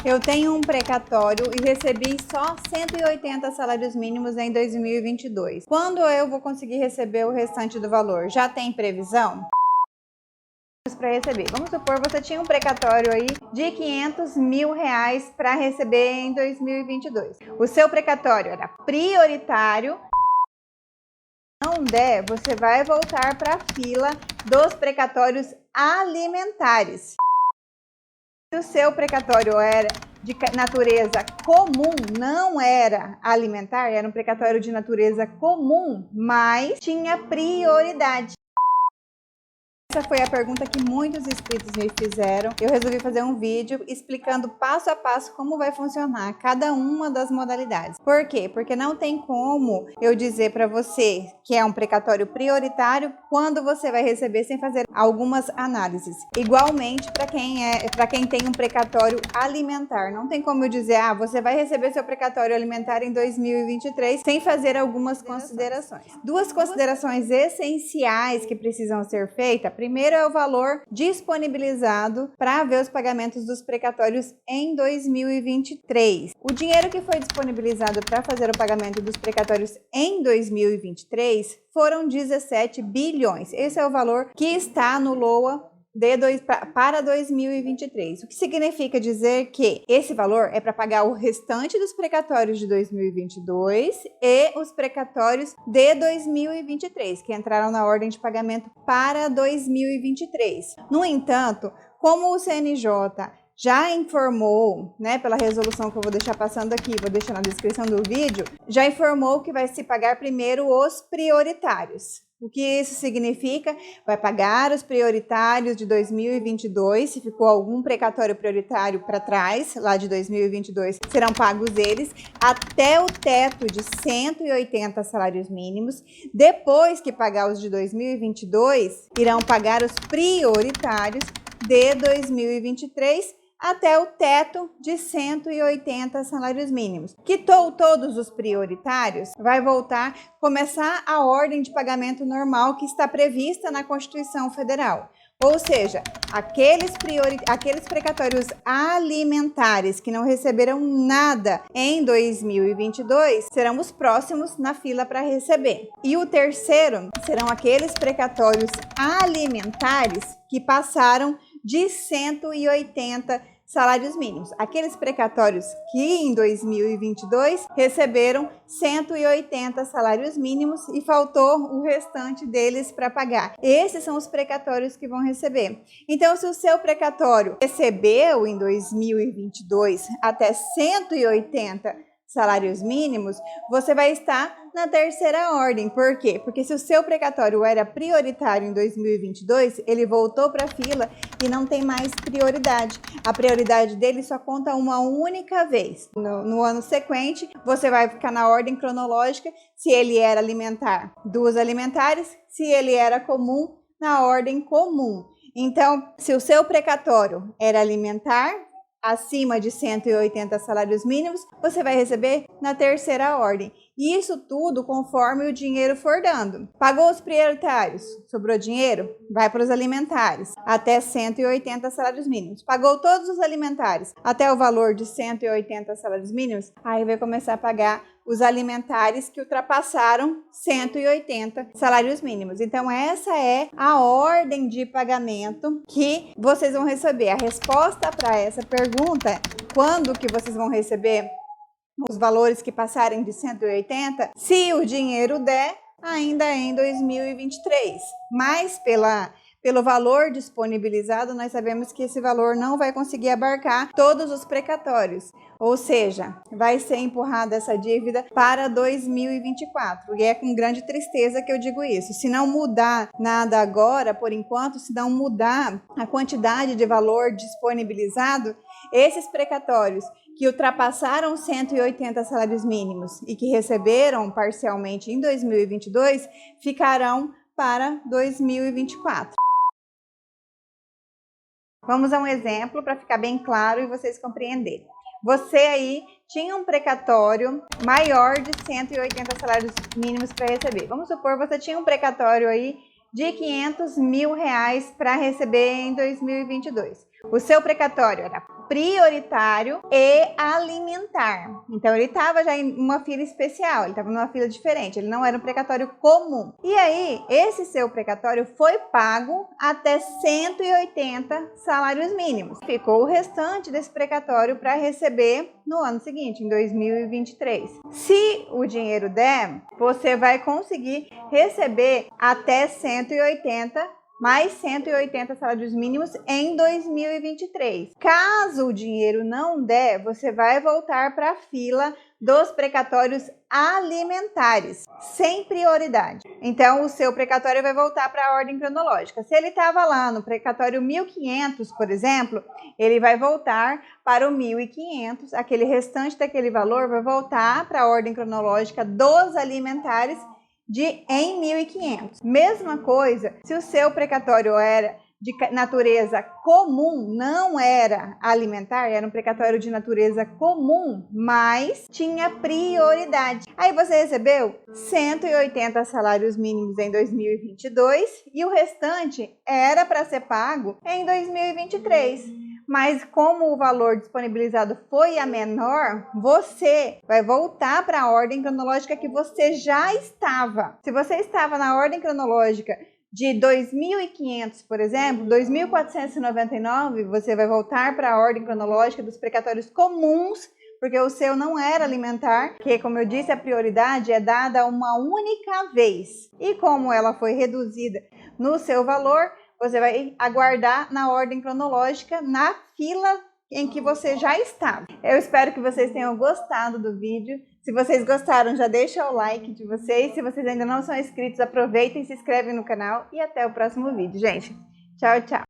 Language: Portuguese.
Eu tenho um precatório e recebi só 180 salários mínimos em 2022. Quando eu vou conseguir receber o restante do valor? Já tem previsão para receber? Vamos supor que você tinha um precatório aí de 500 mil reais para receber em 2022. O seu precatório era prioritário. Se não der, você vai voltar para a fila dos precatórios alimentares. Se o seu precatório era de natureza comum, não era alimentar, era um precatório de natureza comum, mas tinha prioridade. Essa foi a pergunta que muitos inscritos me fizeram. Eu resolvi fazer um vídeo explicando passo a passo como vai funcionar cada uma das modalidades. Por quê? Porque não tem como eu dizer para você que é um precatório prioritário quando você vai receber sem fazer algumas análises. Igualmente para quem tem um precatório alimentar. Não tem como eu dizer, você vai receber seu precatório alimentar em 2023 sem fazer algumas considerações. Duas considerações essenciais que precisam ser feitas. Primeiro é o valor disponibilizado para ver os pagamentos dos precatórios em 2023. O dinheiro que foi disponibilizado para fazer o pagamento dos precatórios em 2023 foram 17 bilhões. Esse é o valor que está no LOA para 2023. O que significa dizer que esse valor é para pagar o restante dos precatórios de 2022 e os precatórios de 2023, que entraram na ordem de pagamento para 2023. No entanto, como o CNJ já informou, pela resolução que eu vou deixar passando aqui, vou deixar na descrição do vídeo, já informou que vai se pagar primeiro os prioritários. O que isso significa? Vai pagar os prioritários de 2022, se ficou algum precatório prioritário para trás, lá de 2022, serão pagos eles até o teto de 180 salários mínimos. Depois que pagar os de 2022, irão pagar os prioritários de 2023 até o teto de 180 salários mínimos. Quitou todos os prioritários, vai começar a ordem de pagamento normal que está prevista na Constituição Federal. Ou seja, aqueles precatórios alimentares que não receberam nada em 2022 serão os próximos na fila para receber. E o terceiro serão aqueles precatórios alimentares que passaram de 180 salários mínimos. Aqueles precatórios que em 2022 receberam 180 salários mínimos e faltou o restante deles para pagar. Esses são os precatórios que vão receber. Então, se o seu precatório recebeu em 2022 até 180 salários mínimos, você vai estar na terceira ordem. Por quê? Porque se o seu precatório era prioritário em 2022, ele voltou para a fila e não tem mais prioridade. A prioridade dele só conta uma única vez. No ano sequente, você vai ficar na ordem cronológica, se ele era alimentar, duas alimentares, se ele era comum, na ordem comum. Então, se o seu precatório era alimentar, acima de 180 salários mínimos, você vai receber na terceira ordem. E isso tudo conforme o dinheiro for dando. Pagou os prioritários, sobrou dinheiro? Vai para os alimentares, até 180 salários mínimos. Pagou todos os alimentares, até o valor de 180 salários mínimos, aí vai começar a pagar os alimentares que ultrapassaram 180 salários mínimos. Então, essa é a ordem de pagamento que vocês vão receber. A resposta para essa pergunta é quando que vocês vão receber os valores que passarem de 180, se o dinheiro der, ainda é em 2023. Mas pelo valor disponibilizado, nós sabemos que esse valor não vai conseguir abarcar todos os precatórios. Ou seja, vai ser empurrada essa dívida para 2024. E é com grande tristeza que eu digo isso. Se não mudar nada agora, por enquanto, se não mudar a quantidade de valor disponibilizado, esses precatórios que ultrapassaram 180 salários mínimos e que receberam parcialmente em 2022, ficarão para 2024. Vamos a um exemplo para ficar bem claro e vocês compreenderem. Você aí tinha um precatório maior de 180 salários mínimos para receber. Vamos supor que você tinha um precatório aí de 500 mil reais para receber em 2022. O seu precatório era prioritário e alimentar. Então ele estava já em uma fila especial, ele estava numa fila diferente, ele não era um precatório comum. E aí, esse seu precatório foi pago até 180 salários mínimos. Ficou o restante desse precatório para receber no ano seguinte, em 2023. Se o dinheiro der, você vai conseguir receber até 180 mais 180 salários mínimos em 2023. Caso o dinheiro não der, você vai voltar para a fila dos precatórios alimentares, sem prioridade. Então, o seu precatório vai voltar para a ordem cronológica. Se ele estava lá no precatório 1.500, por exemplo, ele vai voltar para o 1.500, aquele restante daquele valor vai voltar para a ordem cronológica dos alimentares em 1.500. Mesma coisa, se o seu precatório era de natureza comum, não era alimentar, era um precatório de natureza comum, mas tinha prioridade. Aí você recebeu 180 salários mínimos em 2022 e o restante era para ser pago em 2023. Mas como o valor disponibilizado foi a menor, você vai voltar para a ordem cronológica que você já estava. Se você estava na ordem cronológica de 2.500, por exemplo, 2.499, você vai voltar para a ordem cronológica dos precatórios comuns, porque o seu não era alimentar, que, como eu disse, a prioridade é dada uma única vez. E como ela foi reduzida no seu valor, você vai aguardar na ordem cronológica, na fila em que você já estava. Eu espero que vocês tenham gostado do vídeo. Se vocês gostaram, já deixa o like de vocês. Se vocês ainda não são inscritos, aproveitem e se inscrevem no canal. E até o próximo vídeo, gente. Tchau, tchau.